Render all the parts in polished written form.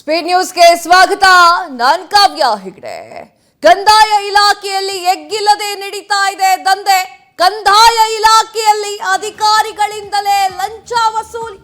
Speed ನ್ಯೂಸ್ಗೆ ಸ್ವಾಗತ. ನಾನ್ ಕಾವ್ಯ ಹೆಗ್ಡೆ. ಕಂದಾಯ ಇಲಾಖೆಯಲ್ಲಿ ಎಗ್ಗಿಲ್ಲದೆ ನಡೀತಾ ಇದೆ ದಂಧೆ. ಕಂದಾಯ ಇಲಾಖೆಯಲ್ಲಿ ಅಧಿಕಾರಿಗಳಿಂದಲೇ ಲಂಚ ವಸೂಲಿ.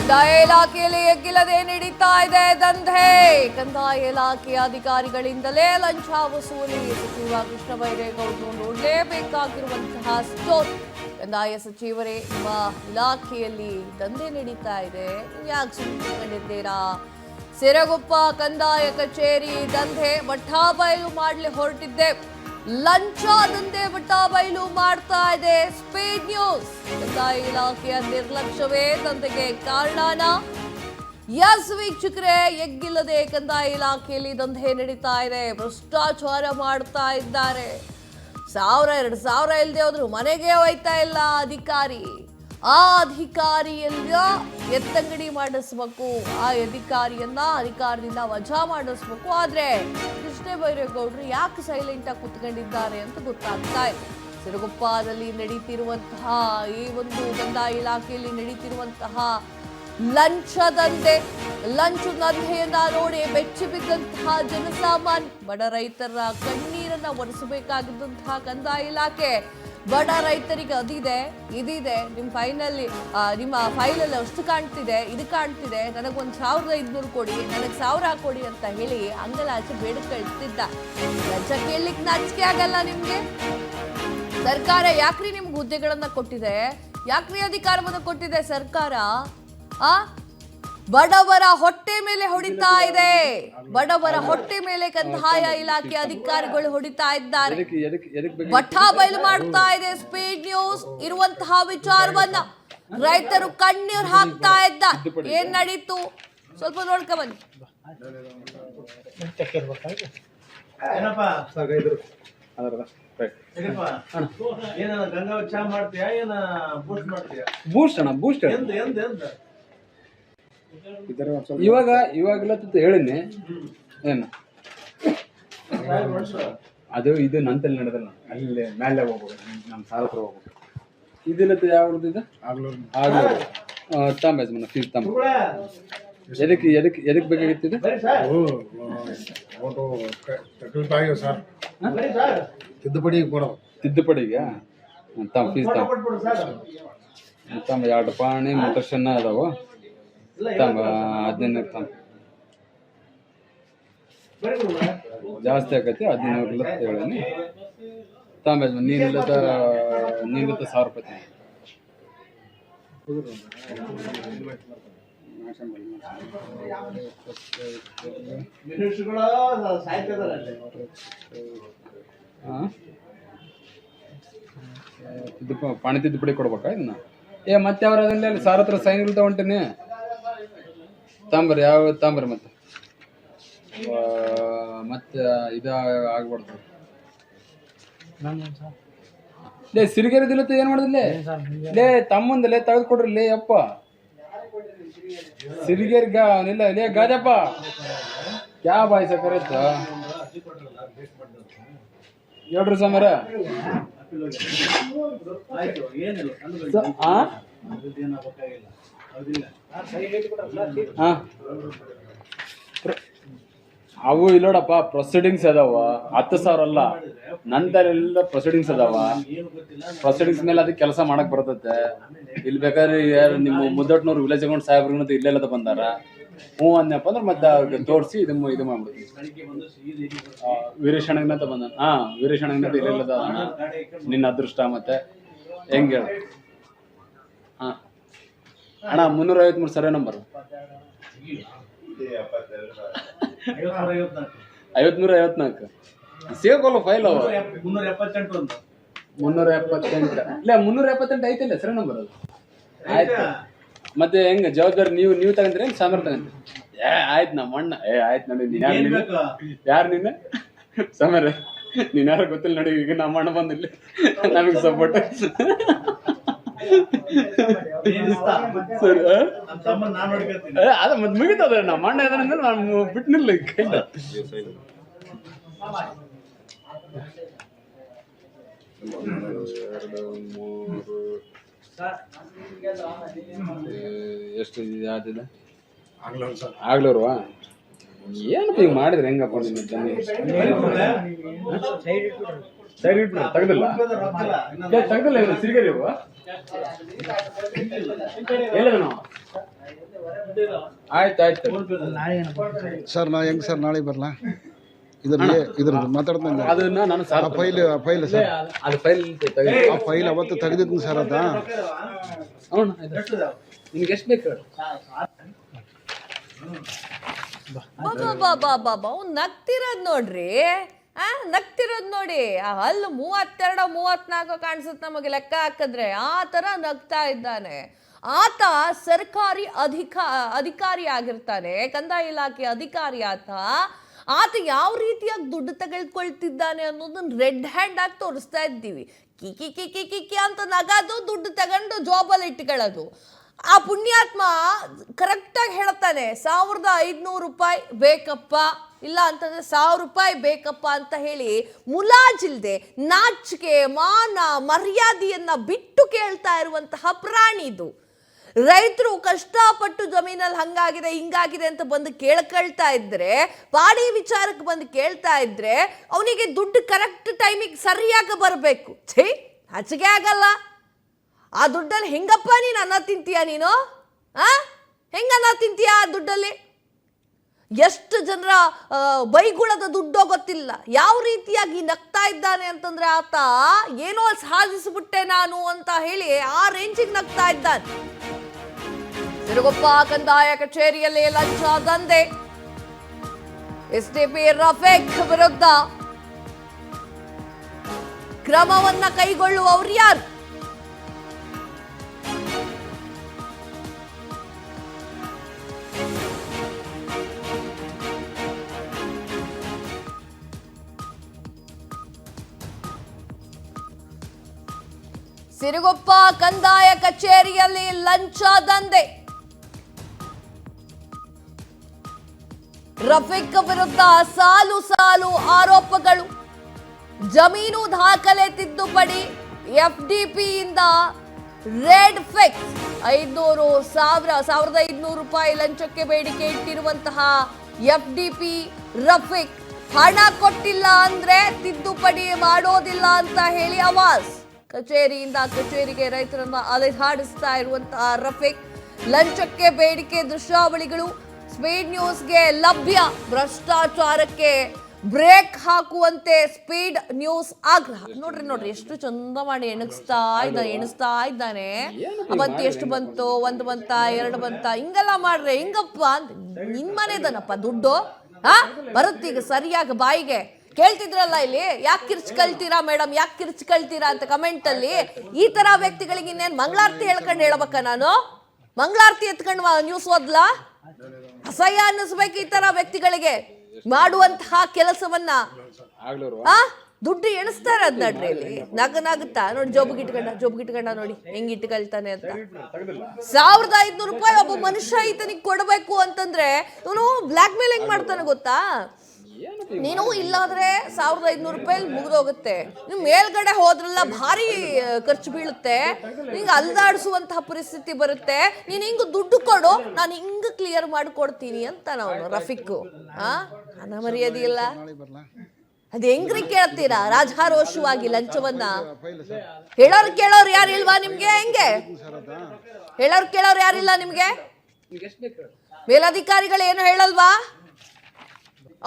ಕಂದಾಯ ಇಲಾಖೆಯಲ್ಲಿ ಎಗ್ಗಿಲ್ಲದೆ ನಡೀತಾ ಇದೆ ದಂಧೆ. ಕಂದಾಯ ಇಲಾಖೆಯ ಅಧಿಕಾರಿಗಳಿಂದಲೇ ಲಂಚ ವಸೂಲಿ. ಸಚಿವ ಕೃಷ್ಣ ಬೈರೇಗೌಡರು ನೋಡಲೇಬೇಕಾಗಿರುವಂತಹ ಸ್ಟೋರಿ. ಕಂದಾಯ ಸಚಿವರೇ, ನಿಮ್ಮ ಇಲಾಖೆಯಲ್ಲಿ ದಂಧೆ ನಡೀತಾ ಇದೆ, ಯಾಕೆ ಸುಮ್ಮನಿದ್ದೀರಾ? ಸಿರಗುಪ್ಪ ಕಂದಾಯ ಕಚೇರಿ ದಂಧೆ ಬಟ್ಟಾಬಯಲು ಮಾಡಲಿ ಹೊರಟಿದ್ದೆ. ಲಂಚ ದಂಧೆ ಬಟ್ಟಾಬಯಲು ಮಾಡ್ತಾ ಇದೆ ಸ್ಪೀಡ್ ನ್ಯೂಸ್. ಕಂದಾಯ ಇಲಾಖೆಯ ನಿರ್ಲಕ್ಷ್ಯವೇ ದಂಧೆಗೆ ಕಾರಣನಾ? ಎಸ್ ವೀಕ್ಷಕರೇ, ಎಗ್ಗಿಲ್ಲದೆ ಕಂದಾಯ ಇಲಾಖೆಯಲ್ಲಿ ದಂಧೆ ನಡೀತಾ ಇದೆ. ಭ್ರಷ್ಟಾಚಾರ ಮಾಡ್ತಾ ಇದ್ದಾರೆ. 1000-2000 ಇಲ್ಲದೆ ಹೋದ್ರು ಮನೆಗೆ ಹೋಯ್ತಾ ಇಲ್ಲ ಅಧಿಕಾರಿ. ಆ ಅಧಿಕಾರಿಯನ್ನ ಎತ್ತಂಗಡಿ ಮಾಡಿಸ್ಬೇಕು, ಆ ಅಧಿಕಾರದಿಂದ ವಜಾ ಮಾಡಿಸ್ಬೇಕು. ಆದ್ರೆ ಕೃಷ್ಣ ಬೈರೇಗೌಡರು ಯಾಕೆ ಸೈಲೆಂಟ್ ಆಗಿ ಕುತ್ಕೊಂಡಿದ್ದಾರೆ ಅಂತ ಗೊತ್ತಾಗ್ತಾ ಇದೆ. ಸಿರುಗುಪ್ಪದಲ್ಲಿ ನಡೀತಿರುವಂತಹ ಈ ಒಂದು ಕಂದಾಯ ಇಲಾಖೆಯಲ್ಲಿ ನಡೀತಿರುವಂತಹ ಲಂಚದಂಧೆ ನೋಡಿ ಬೆಚ್ಚಿ ಬಿದ್ದಂತಹ ಜನಸಾಮಾನ್ಯ ಬಡ ರೈತರ ಕಣ್ಣೀರನ್ನ ಒರೆಸಬೇಕಾಗಿದ್ದಂತಹ ಕಂದಾಯ ಇಲಾಖೆ ಬಡ ರೈತರಿಗೆ ಅದಿದೆ ಇದಿದೆ, ನಿಮ್ಮ ಫೈಲಲ್ಲಿ ಅಷ್ಟು ಕಾಣ್ತಿದೆ, ಇದು ಕಾಣ್ತಿದೆ, ನನಗೊಂದು 1500 ಕೊಡಿ, ನನಗೆ 1000 ಕೊಡಿ ಅಂತ ಹೇಳಿ ಅಂಗಲಾಚೆ ಬೇಡಿಕೆ ಕಳಿಸ್ತಿದ್ದ. ಲಂಚ ಕೇಳಲಿಕ್ಕೆ ನಾಚಿಕೆ ಆಗಲ್ಲ ನಿಮ್ಗೆ? ಸರ್ಕಾರ ಯಾಕ್ರಿ ನಿಮ್ಗೆ ಹುದ್ದೆಗಳನ್ನ ಕೊಟ್ಟಿದೆ? ಯಾಕ್ರಿ ಅಧಿಕಾರವನ್ನು ಕೊಟ್ಟಿದೆ ಸರ್ಕಾರ? ಬಡವರ ಹೊಟ್ಟೆ ಮೇಲೆ ಹೊಡಿತಾ ಇದೆ. ಬಡವರ ಹೊಟ್ಟೆ ಮೇಲೆ ಕಂದಾಯ ಇಲಾಖೆ ಅಧಿಕಾರಿಗಳು ಹೊಡಿತಾ ಇದ್ದಾರೆ. ಬಟ್ಟಾ ಬಯಲು ಮಾಡ್ತಾ ಇದೆ ಸ್ಪೀಡ್ ನ್ಯೂಸ್. ಇರುವಂತಹ ವಿಚಾರವನ್ನ ರೈತರು ಕಣ್ಣೀರು ಹಾಕ್ತಾ ಇದ್ದ. ಏನ್ ನಡೀತು ಸ್ವಲ್ಪ ನೋಡ್ಕ ಬನ್ನಿ. ಇವಾಗೆಲ್ಲ ಹೇಳಿನಿ ಏನು ಅದು ಇದು ನಂತಲ್ಲಿ ನಡೆದಲ್ಲ, ಅಲ್ಲಿ ಮೇಲೆ ಹೋಗ್ಬೇಕು, ನಮ್ಮ ಸಾಲ ಹತ್ರ ಹೋಗ್ಬೇಕು. ಇದಿಲ್ಲತ್ತ ಯಾವ್ದು ಇದು ತಾಂಬ ಫೀಸ್ ತಾಂಬ ಎದಕ್ಕೆ ಬೇಕಾಗಿತ್ತು ಇದು? ತಿದ್ದುಪಡಿಗೆ ತಾಂಬ ಫೀಸ್ ತಾಂಬ 2 ಪಾಣಿ ಮೋಟರ್ಸನ್ನ ಅದಾವ ತಾಂಬ 15 ತಾಂಬ ಜಾಸ್ತಿ ಆಕೈತಿ. 15 ಹೇಳೀನಿ ತಾಂಬ. ನೀನಿಲ್ಲದ 1000 ರೂಪಾಯಿ ಪಾಣಿ ತಿದ್ದುಪಡಿ ಕೊಡ್ಬೇಕಾ ಇದನ್ನ? ಮತ್ತೆ ಅವ್ರ ಅಲ್ಲಿ ಸಾರ್ ಹತ್ರ ಸೈನ್ ಇಲ್ತಾ ಹೊಂಟೀನಿ. ತಾಂಬರ್ ಯಾವ ತಾಂಬರ್ ಮತ್ತೆ ಇದ ಆಗ್ಬಾರ್ದು. ಸಿರಿಗೆರೆದಿಲ್ಲ ಏನ್ ಮಾಡುದಿಲ್ಲ ತಮ್ಮಂದಲೇ ತೆಗೆದುಕೊಡ್ರಿ ಅಪ್ಪ. ಸಿರಿಗೆರೆ ಇಲ್ಲ ಗಾದಪ್ಪ ಕ್ಯಾ ಬಾಯ್ ಸಕರತ್ತ ಹೇಳ್ರಿ ಸಮರ. ಅವು ಇಲ್ಲೋಡಪ್ಪ ಪ್ರೊಸೀಡಿಂಗ್ಸ್ ಅದಾವ. 10,000 ಅಲ್ಲ, ನಂದರೆಲ್ಲ ಪ್ರೊಸೀಡಿಂಗ್ಸ್ ಅದಾವ. ಪ್ರೊಸೀಡಿಂಗ್ಸ್ ಮೇಲೆ ಅದಕ್ಕೆ ಕೆಲಸ ಮಾಡಕ್ ಬರ್ತತೆ. ಇಲ್ಲಿ ಬೇಕಾದ್ರೆ ಯಾರು ನಿಮ್ಮ ಮುದ್ದಟ್ನವ್ರು ವಿಲೇಜ್ ಅಕೌಂಟ್ ಸಾಹೇಬ್ರ ಇಲ್ಲೆಲ್ಲದ ಬಂದಾರ. ಹ್ಞೂ ಅಂದಪ್ಪ ಅಂದ್ರೆ ಮತ್ತೆ ತೋರಿಸಿ ಇದು ಮಾಡ್ಬಿಡ್ತೀವಿ. ವೀರೇಶಣ್ಣನಂತ ಬಂದ. ವೀರೇಶಣ್ಣನಂತ ಇಲ್ಲೆಲ್ಲದ ನಿನ್ನ ಅದೃಷ್ಟ. ಮತ್ತೆ ಹೆಂಗೆ ಹೇಳ ಅಣ್ಣ? 353 ಸರ್ವೆ ನಂಬರ್ 5354 ಸೇಗೋಲ್ಲ ಫೈಲ್ ಅವ 378 ಇಲ್ಲ 378 ಐತಿಲ್ಲ ಸರ್ವೆ ನಂಬರ್ ಅದು. ಆಯ್ತು ಮತ್ತೆ ಹೆಂಗ ಜವಾಬ್ದಾರಿ ನೀವು ತಗಂತೀರ ಸಾಮರ್ ತಗಂತೀರಿ? ಆಯ್ತು ನಮ್ಮ ಅಣ್ಣ ಆಯ್ತು ನೋಡಿ. ಯಾರು ನಿನ್ನ ಸಮರ? ನೀನ್ ಯಾರು ಗೊತ್ತಿಲ್ಲ ನೋಡಿ. ಈಗ ನಮ್ಮ ಅಣ್ಣ ಬಂದಿಲ್ಲ ನಮಗೆ ಸಪೋರ್ಟ್. ಸರಿ ಅದ ಮತ್ ಮುಗಿತದ ನಮ್ಮ ಅಣ್ಣ ಇದಾನಂದ್ರೆ ನಾನು ಬಿಟ್ನಿಲ್ಲ ಕೈಯಿಂದ. ಎಷ್ಟು ಯಾವ್ದಿದೆ ಆಗ್ಲವ್ರವಾ ಏನಪ್ಪ ಈಗ ಮಾಡಿದ್ರೆ ಹೆಂಗಪ್ಪ ನಿಮ್ಮ ಸೈಡ್ ಇಟ್ಬಿಡ್ರಿ ತೆಗ್ದಿಲ್ಲ ತೆಗ್ದಿಲ್ಲ ಇವ್ರು ಸಿರಿಗರಿ ಇವು ಹೇಳಿದ ನಾವು ಆಯ್ತು ಸರ್ ನಾ ಹೆಂಗ್ ಸರ್ ನಾಳೆ ಬರಲಾ ಇದ್ರದ್ದು ಮಾತಾಡ್ತಾನೆ ಅದನ್ನ ನಾನು ಫೈಲ್ ಸರ್ ಅದು ಫೈಲ್ ಆ ಫೈಲ್ ಅವತ್ತು ತೆಗೆದಿದ್ದೀನಿ ಸರ್ ಅದ ನಿಮ್ಗೆ ಎಷ್ಟು ಬೇಕು ಅವ್ನು ನಗ್ತಿರೋದ್ ನೋಡ್ರಿ ನಗ್ತಿರೋದ್ ನೋಡಿ ಆ ಹಲ್ಲು 32 34 ಕಾಣಿಸುತ್ತೆ ನಮಗೆ ಲೆಕ್ಕ ಹಾಕಿದ್ರೆ ಆ ತರ ನಗ್ತಾ ಇದ್ದಾನೆ. ಆತ ಸರ್ಕಾರಿ ಅಧಿಕಾರಿ ಆಗಿರ್ತಾನೆ, ಕಂದಾಯ ಇಲಾಖೆ ಅಧಿಕಾರಿ ಆತ ಯಾವ ರೀತಿಯಾಗಿ ದುಡ್ಡು ತೆಗೆದುಕೊಳ್ತಿದ್ದಾನೆ ಅನ್ನೋದನ್ನ ರೆಡ್ ಹ್ಯಾಂಡ್ ಆಗಿ ತೋರಿಸ್ತಾ ಇದ್ದೀವಿ. ಕಿಕಿ ಕಿಕಿ ಕಿಕಿ ಅಂತ ನಗದು ದುಡ್ಡು ತಗೊಂಡು ಜಾಬಲ್ಲಿ ಇಟ್ಕೊಳ್ಳೋದು. ಆ ಪುಣ್ಯಾತ್ಮ ಕರೆಕ್ಟಾಗಿ ಹೇಳ್ತಾನೆ 1500 ರೂಪಾಯಿ ಬೇಕಪ್ಪ, ಇಲ್ಲ ಅಂತಂದ್ರೆ 1000 ರೂಪಾಯಿ ಬೇಕಪ್ಪ ಅಂತ ಹೇಳಿ ಮುಲಾಜಿಲ್ದೆ ನಾಚಿಕೆ ಮಾನ ಮರ್ಯಾದೆಯನ್ನ ಬಿಟ್ಟು ಕೇಳ್ತಾ ಇರುವಂತಹ ಪ್ರಾಣಿ ಇದು. ರೈತರು ಕಷ್ಟಪಟ್ಟು ಜಮೀನಲ್ಲಿ ಹಂಗಾಗಿದೆ ಹಿಂಗಾಗಿದೆ ಅಂತ ಬಂದು ಕೇಳ್ಕೊಳ್ತಾ ಇದ್ರೆ, ಪಾಡಿ ವಿಚಾರಕ್ಕೆ ಬಂದು ಕೇಳ್ತಾ ಇದ್ರೆ ಅವನಿಗೆ ದುಡ್ಡು ಕರೆಕ್ಟ್ ಟೈಮಿಗೆ ಸರಿಯಾಗಿ ಬರಬೇಕು. ಛೇ ಹಚ್ಚಿಗೆ ಆಗಲ್ಲ. ಆ ದುಡ್ಡಲ್ಲಿ ಹೆಂಗಪ್ಪ ನೀನು ಅನ್ನ ತಿಂತೀಯ ನೀನು? ಹೆಂಗ ಅನ್ನ ತಿಂತೀಯ ಆ ದುಡ್ಡಲ್ಲಿ? ಎಷ್ಟು ಜನರ ಬೈಗುಳದ ದುಡ್ಡೋ ಗೊತ್ತಿಲ್ಲ. ಯಾವ ರೀತಿಯಾಗಿ ನಗ್ತಾ ಇದ್ದಾನೆ ಅಂತಂದ್ರೆ ಆತ ಏನೋ ಸಾಧಿಸಿಬಿಟ್ಟೆ ನಾನು ಅಂತ ಹೇಳಿ ಆ ರೇಂಜಿಗೆ ನಗ್ತಾ ಇದ್ದಾನೆ. ಸಿರುಗುಪ್ಪ ಕಂದಾಯ ಕಚೇರಿಯಲ್ಲಿ ಲಂಚ ದಂಧೆ, ಎಸ್ಡಿಪಿ ರಫೀಕ್ ವಿರುದ್ಧ ಕ್ರಮವನ್ನ ಕೈಗೊಳ್ಳುವವರು ಯಾರು? ಸಿರುಗುಪ್ಪ ಕಂದಾಯ ಕಚೇರಿಯಲ್ಲಿ ಲಂಚ ದಂಧೆ, ರಫೀಕ್ ವಿರುದ್ಧ ಸಾಲು ಸಾಲು ಆರೋಪಗಳು. ಜಮೀನು ದಾಖಲೆ ತಿದ್ದುಪಡಿ, ಎಫ್ಡಿಪಿಯಿಂದ ರೆಡ್ ಫಿಕ್ಸ್ 1500 ರೂಪಾಯಿ ಲಂಚಕ್ಕೆ ಬೇಡಿಕೆ ಇಟ್ಟಿರುವಂತಹ ಎಫ್ಡಿಪಿ ರಫೀಕ್ ಹಣ ಕೊಟ್ಟಿಲ್ಲ ಅಂದ್ರೆ ತಿದ್ದುಪಡಿ ಮಾಡೋದಿಲ್ಲ ಅಂತ ಹೇಳಿ ಆವಾಜ್. ಕಚೇರಿಯಿಂದ ಕಚೇರಿಗೆ ರೈತರನ್ನ ಅಲೆದಾಡಿಸ್ತಾ ಇರುವಂತಹ ರಫೀಕ್ ಲಂಚಕ್ಕೆ ಬೇಡಿಕೆ ದೃಶ್ಯಾವಳಿಗಳು ಸ್ಪೀಡ್ ನ್ಯೂಸ್ಗೆ ಲಭ್ಯ. ಭ್ರಷ್ಟಾಚಾರಕ್ಕೆ ಬ್ರೇಕ್ ಹಾಕುವಂತೆ ಸ್ಪೀಡ್ ನ್ಯೂಸ್ ಆಗ್ರಹ. ನೋಡ್ರಿ ಎಷ್ಟು ಚಂದ ಮಾಡಿ ಎಣಿಸ್ತಾ ಇದ್ದಾನೆ. ಅವತ್ತು ಎಷ್ಟು ಬಂತು, 1 ಬಂತ 2 ಬಂತ, ಹಿಂಗೆಲ್ಲ ಮಾಡ್ರೆ ಹಿಂಗಪ್ಪ ಅಂತ. ನಿನ್ ಮನೆದನಪ್ಪ ದುಡ್ಡು ಬರುತ್ತೀಗ ಸರಿಯಾಗಿ ಬಾಯಿಗೆ. ಕೇಳ್ತಿದ್ರಲ್ಲ ಇಲ್ಲಿ, ಯಾಕೆ ಕಿರ್ಚ್ಕೊಳ್ತೀರಾ ಮೇಡಮ್, ಯಾಕೆ ಕಿರ್ಚ್ಕೊಳ್ತೀರಾ ಅಂತ ಕಮೆಂಟ್ ಅಲ್ಲಿ. ಈ ತರ ವ್ಯಕ್ತಿಗಳಿಗೆ ಇನ್ನೇನು ಮಂಗಳಾರತಿ ಹೇಳ್ಕೊಂಡು ಹೇಳ್ಬೇಕ ನಾನು? ಮಂಗಳಾರತಿ ಎತ್ಕೊಂಡು ನ್ಯೂಸ್ ಓದ್ಲಾ? ಅಸಹ್ಯ ಅನ್ನಿಸ್ಬೇಕು ಈ ತರ ವ್ಯಕ್ತಿಗಳಿಗೆ ಮಾಡುವಂತಹ ಕೆಲಸವನ್ನ. ದುಡ್ಡು ಎಣಿಸ್ತಾರ ಅದ್ ನಡ್ರಿ ಇಲ್ಲಿ. ನಗುತ್ತಾ ನೋಡಿ, ಜೋಬ್ಗಿಟ್ಕೊಂಡ ನೋಡಿ ಹೆಂಗ್ ಇಟ್ಕೊಳ್ತಾನೆ ಅಂತ. 1500 ರೂಪಾಯಿ ಒಬ್ಬ ಮನುಷ್ಯ ಈತನಿಗೆ ಕೊಡ್ಬೇಕು ಅಂತಂದ್ರೆ ಇವನು ಬ್ಲಾಕ್ ಮೇಲ್ ಹೆಂಗ್ ಮಾಡ್ತಾನೆ ಗೊತ್ತಾ? ನೀನು ಇಲ್ಲಾದ್ರೆ 1500 ರೂಪಾಯಿ ಮುಗಿದೋಗುತ್ತೆ. ನೀವು ಮೇಲ್ಗಡೆ ಹೋದ್ರಲ್ಲ ಭಾರಿ ಖರ್ಚು ಬೀಳುತ್ತೆ, ನಿಂಗೆ ಅಲ್ದಾಡಿಸುವಂತಹ ಪರಿಸ್ಥಿತಿ ಬರುತ್ತೆ. ನೀನ್ ಹಿಂಗ ದುಡ್ಡು ಕೊಡು, ನಾನು ಹಿಂಗ ಕ್ಲಿಯರ್ ಮಾಡಿಕೊಡ್ತೀನಿ ಅಂತ ನಾವು ರಫೀಕ್. ಅನ್ನ ಮರ್ಯಾದೆ ಇಲ್ಲ. ಅದ್ ಹೆಂಗ್ರಿ ಕೇಳ್ತೀರಾ ರಾಜಾರೋಷವಾಗಿ ಲಂಚವನ್ನ? ಕೇಳೋರು ಯಾರು ಇಲ್ವಾ ನಿಮ್ಗೆ? ಹೆಂಗೆ ಕೇಳೋರು ಯಾರಿಲ್ಲ ನಿಮ್ಗೆ? ಮೇಲಧಿಕಾರಿಗಳು ಏನು ಹೇಳಲ್ವಾ?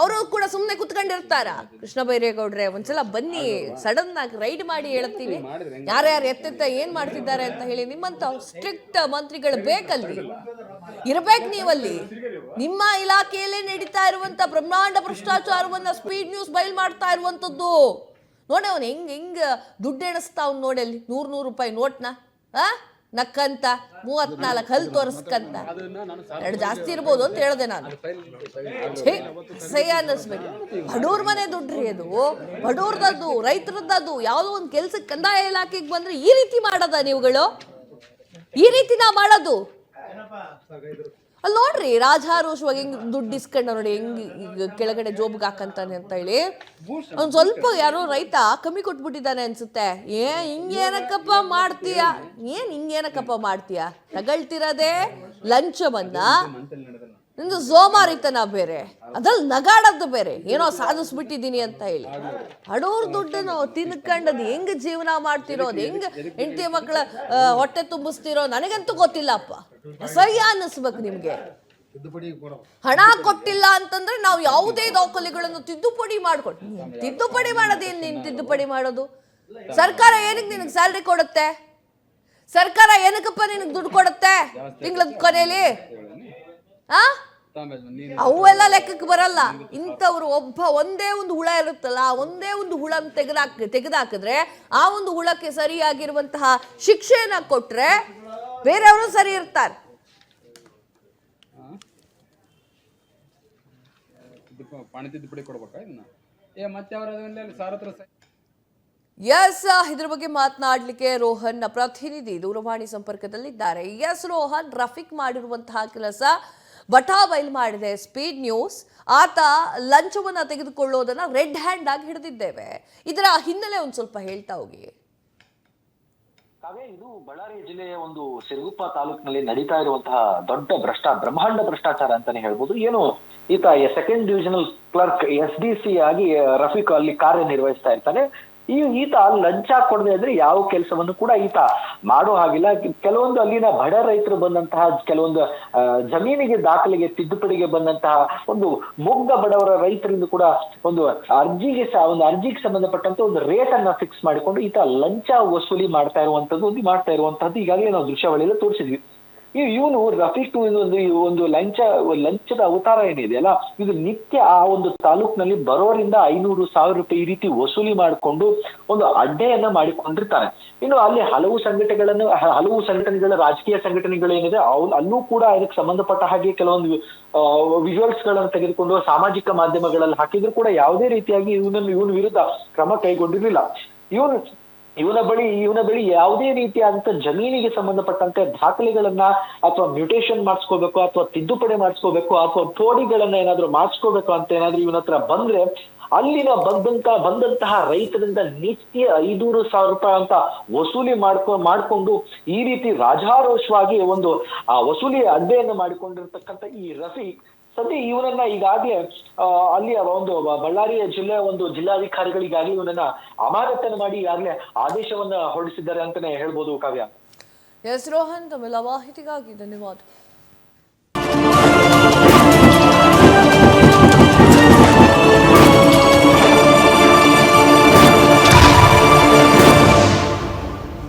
ಅವರು ಕೂಡ ಸುಮ್ಮನೆ ಕುತ್ಕೊಂಡಿರ್ತಾರ. ಕೃಷ್ಣ ಬೈರೇಗೌಡ್ರೆ ಒಂದ್ಸಲ ಬನ್ನಿ, ಸಡನ್ ಆಗಿ ರೈಡ್ ಮಾಡಿ ಹೇಳ್ತೀವಿ ಯಾರ್ಯಾರು ಎತ್ತೆತ್ತ ಏನ್ ಮಾಡ್ತಿದ್ದಾರೆ ಅಂತ ಹೇಳಿ. ನಿಮ್ಮಂತ ಸ್ಟ್ರಿಕ್ಟ್ ಮಂತ್ರಿಗಳು ಬೇಕಲ್ಲಿ, ಇರ್ಬೇಕು ನೀವಲ್ಲಿ. ನಿಮ್ಮ ಇಲಾಖೆಯಲ್ಲೇ ನಡೀತಾ ಇರುವಂತ ಬ್ರಹ್ಮಾಂಡ ಭ್ರಷ್ಟಾಚಾರವನ್ನ ಸ್ಪೀಡ್ ನ್ಯೂಸ್ ಬಯಲ್ ಮಾಡ್ತಾ ಇರುವಂತದ್ದು ನೋಡಿ. ಅವನು ಹೆಂಗ್ ದುಡ್ಡು ಎಣಿಸ್ತಾ ಅವ್ನು ನೋಡಿ ಅಲ್ಲಿ 100 ರೂಪಾಯಿ ನೋಟ್ನ ನಕ್ಕಂತ 34 ಹಲ್ ತೋರಿಸ್ಕಂತ. 2 ಜಾಸ್ತಿ ಇರ್ಬೋದು ಅಂತ ಹೇಳ್ದೆ ನಾನು. ಸಹ್ಯ ಅನ್ನಿಸ್ಬೇಕು. ಬಡವ್ರ ಮನೆ ದುಡ್ಡ್ರಿ ಅದು, ಬಡವ್ರದ್ದು ರೈತರದ್ದು. ಯಾವುದೋ ಒಂದು ಕೆಲ್ಸಕ್ಕೆ ಕಂದಾಯ ಇಲಾಖೆಗೆ ಬಂದ್ರೆ ಈ ರೀತಿ ಮಾಡದ ನೀವುಗಳು? ಈ ರೀತಿ ನಾ ಮಾಡೋದು? ಅಲ್ಲಿ ನೋಡ್ರಿ ರಾಜಾರೋಷವಾಗಿ ಹೆಂಗ್ ದುಡ್ಡು ಇಸ್ಕೊಂಡ ನೋಡಿ, ಹೆಂಗ್ ಈಗ ಕೆಳಗಡೆ ಜೋಬ್ಗೆ ಹಾಕಂತಾನೆ ಅಂತ ಹೇಳಿ. ಅವ್ನು ಸ್ವಲ್ಪ ಯಾರೋ ರೈತ ಕಮ್ಮಿ ಕೊಟ್ಬಿಟ್ಟಿದ್ದಾನೆ ಅನ್ಸುತ್ತೆ. ಹಿಂಗೇನಕ್ಕಪ್ಪ ಮಾಡ್ತೀಯ? ತಗಳ್ತಿರೋದೇ ಲಂಚವನ್ನ, ನಿಂದು ಸೋಮಾರಿತನ ಬೇರೆ, ಅದ್ರಲ್ಲಿ ನಗಾಡೋದು ಬೇರೆ, ಏನೋ ಸಾಧಿಸ್ಬಿಟ್ಟಿದ್ದೀನಿ ಅಂತ ಹೇಳಿ. ಹಡೋರ್ ದುಡ್ಡನ್ನು ತಿನ್ಕಂಡದ್ ಹೆಂಗ್ ಜೀವನ ಮಾಡ್ತಿರೋದು, ಹೆಂಗ್ ಹೆಂಡತಿ ಮಕ್ಕಳ ಹೊಟ್ಟೆ ತುಂಬಿಸ್ತಿರೋ ನನಗಂತೂ ಗೊತ್ತಿಲ್ಲಪ್ಪ. ಅಸಹ್ಯ ಅನ್ನಿಸ್ಬೇಕು ನಿಮ್ಗೆ. ಹಣ ಕೊಟ್ಟಿಲ್ಲ ಅಂತಂದ್ರೆ ನಾವು ಯಾವುದೇ ದಾಖಲೆಗಳನ್ನು ತಿದ್ದುಪಡಿ ತಿದ್ದುಪಡಿ ಮಾಡೋದೇನು? ನೀನು ತಿದ್ದುಪಡಿ ಮಾಡೋದು? ಸರ್ಕಾರ ಏನಕ್ಕೆ ನಿನಗೆ ಸ್ಯಾಲ್ರಿ ಕೊಡುತ್ತೆ? ಸರ್ಕಾರ ಏನಕ್ಕಪ್ಪ ನಿನಗೆ ದುಡ್ಡು ಕೊಡುತ್ತೆ ತಿಂಗಳ ಕೊನೆಯಲ್ಲಿ? ಅವೆಲ್ಲ ಲೆಕ್ಕಕ್ಕೆ ಬರಲ್ಲ. ಇಂಥವ್ರು ಒಂದೇ ಒಂದು ಹುಳ ಇರುತ್ತಲ್ಲ, ಒಂದೇ ಒಂದು ಹುಳ ತೆಗೆದಾಕಿದ್ರೆ ಆ ಒಂದು ಹುಳಕ್ಕೆ ಸರಿಯಾಗಿರುವಂತಹ ಶಿಕ್ಷೆಯನ್ನ ಕೊಟ್ರೆ ಬೇರೆಯವರು ಸರಿ ಇರ್ತಾರೆ. ಎಸ್, ಇದ್ರ ಬಗ್ಗೆ ಮಾತನಾಡ್ಲಿಕ್ಕೆ ರೋಹನ್ ಪ್ರತಿನಿಧಿ ದೂರವಾಣಿ ಸಂಪರ್ಕದಲ್ಲಿದ್ದಾರೆ. ಎಸ್ ರೋಹನ್, ರಫೀಕ್ ಮಾಡಿರುವಂತಹ ಕೆಲಸ ಬಟಾ ಬಯಲು ಮಾಡಿದೆ ಸ್ಪೀಡ್ ನ್ಯೂಸ್. ಆತ ಲಂಚವನ್ನ ತೆಗೆದುಕೊಳ್ಳೋದನ್ನ ರೆಡ್ ಹ್ಯಾಂಡ್ ಆಗಿ ಹಿಡಿದಿದ್ದೇವೆ. ಇದರ ಹಿನ್ನೆಲೆ ಒಂದ್ ಸ್ವಲ್ಪ ಹೇಳ್ತಾ ಹೋಗಿ. ಇದು ಬಳ್ಳಾರಿ ಜಿಲ್ಲೆಯ ಒಂದು ಸಿರುಗುಪ್ಪ ತಾಲೂಕಿನಲ್ಲಿ ನಡೀತಾ ಇರುವಂತಹ ದೊಡ್ಡ ಬ್ರಹ್ಮಾಂಡ ಭ್ರಷ್ಟಾಚಾರ ಅಂತಾನೆ ಹೇಳ್ಬೋದು. ಏನು ಈತ ಸೆಕೆಂಡ್ ಡಿವಿಷನಲ್ ಕ್ಲರ್ಕ್ SDC ಆಗಿ ರಫೀಕ್ ಅಲ್ಲಿ ಕಾರ್ಯನಿರ್ವಹಿಸ್ತಾ ಇರ್ತಾನೆ. ಈತ ಲಂಚ ಕೊಡದೆ ಇದ್ರೆ ಯಾವ ಕೆಲಸವನ್ನು ಕೂಡ ಈತ ಮಾಡೋ ಹಾಗಿಲ್ಲ. ಕೆಲವೊಂದು ಅಲ್ಲಿನ ಬಡ ರೈತರು ಬಂದಂತಹ ಕೆಲವೊಂದು ಜಮೀನಿಗೆ ದಾಖಲೆಗೆ ತಿದ್ದುಪಡಿಗೆ ಬಂದಂತಹ ಒಂದು ಮುಗ್ಧ ಬಡವರ ರೈತರಿಂದ ಕೂಡ ಒಂದು ಅರ್ಜಿಗೆ ಸಂಬಂಧಪಟ್ಟಂತೆ ಒಂದು ರೇಟ್ ಅನ್ನ ಫಿಕ್ಸ್ ಮಾಡಿಕೊಂಡು ಈತ ಲಂಚ ವಸೂಲಿ ಮಾಡ್ತಾ ಇರುವಂತದ್ದು ಈಗಾಗಲೇ ನಾವು ದೃಶ್ಯಾವಳಿಯಲ್ಲಿ ತೋರಿಸಿದ್ವಿ. ಇವನು ರಫೀಕ್ ಒಂದು ಲಂಚದ ಅವತಾರ ಏನಿದೆಯಲ್ಲ, ಇದು ನಿತ್ಯ ಆ ಒಂದು ತಾಲೂಕಿನಲ್ಲಿ ಬರೋರಿಂದ 500,000 ರೂಪಾಯಿ ಈ ರೀತಿ ವಸೂಲಿ ಮಾಡಿಕೊಂಡು ಒಂದು ಅಡ್ಡೆಯನ್ನ ಮಾಡಿಕೊಂಡಿರ್ತಾನೆ. ಇನ್ನು ಅಲ್ಲಿ ಹಲವು ಸಂಘಟನೆಗಳ ರಾಜಕೀಯ ಸಂಘಟನೆಗಳು ಏನಿದೆ ಅಲ್ಲೂ ಕೂಡ ಇದಕ್ಕೆ ಸಂಬಂಧಪಟ್ಟ ಹಾಗೆ ಕೆಲವೊಂದು ವಿಜುವಲ್ಸ್ ಗಳನ್ನು ತೆಗೆದುಕೊಂಡು ಸಾಮಾಜಿಕ ಮಾಧ್ಯಮಗಳಲ್ಲಿ ಹಾಕಿದ್ರು ಕೂಡ ಯಾವುದೇ ರೀತಿಯಾಗಿ ಇವನ ವಿರುದ್ಧ ಕ್ರಮ ಕೈಗೊಂಡಿರಲಿಲ್ಲ. ಇವನ ಬಳಿ ಯಾವುದೇ ರೀತಿಯಾದಂತ ಜಮೀನಿಗೆ ಸಂಬಂಧಪಟ್ಟಂತೆ ದಾಖಲೆಗಳನ್ನ ಅಥವಾ ಮ್ಯೂಟೇಷನ್ ಮಾಡಿಸ್ಕೋಬೇಕು ಅಥವಾ ತಿದ್ದುಪಡಿ ಮಾಡಿಸ್ಕೋಬೇಕು ಅಥವಾ ತೋಡಿಗಳನ್ನ ಏನಾದ್ರು ಮಾಡಿಸ್ಕೋಬೇಕು ಅಂತ ಏನಾದ್ರು ಇವನ ಹತ್ರ ಬಂದ್ರೆ ಅಲ್ಲಿನ ಬಂದಂತಹ ರೈತರಿಂದ ನಿತ್ಯ 500,000 ರೂಪಾಯಿ ಅಂತ ವಸೂಲಿ ಮಾಡ್ಕೊಂಡು ಈ ರೀತಿ ರಾಜಾರೋಷವಾಗಿ ಒಂದು ವಸೂಲಿ ಅಡ್ಡೆಯನ್ನು ಮಾಡಿಕೊಂಡಿರ್ತಕ್ಕಂಥ ಈ ರಫೀಕ್ ಸದ್ಯ ಇವನನ್ನ ಈಗಾಗಲೇ ಅಲ್ಲಿಯ ಒಂದು ಬಳ್ಳಾರಿಯ ಜಿಲ್ಲೆಯ ಒಂದು ಜಿಲ್ಲಾಧಿಕಾರಿಗಳಿಗಾಗಲೇ ಇವನನ್ನ ಅಮಾನತನ್ನು ಮಾಡಿ ಈಗಾಗಲೇ ಆದೇಶವನ್ನ ಹೊರಡಿಸಿದ್ದಾರೆ ಅಂತಾನೆ ಹೇಳ್ಬೋದು. ಕಾವ್ಯ. ಎಸ್ ರೋಹನ್, ತಮ್ಮೆಲ್ಲ ಮಾಹಿತಿಗಾಗಿ ಧನ್ಯವಾದ.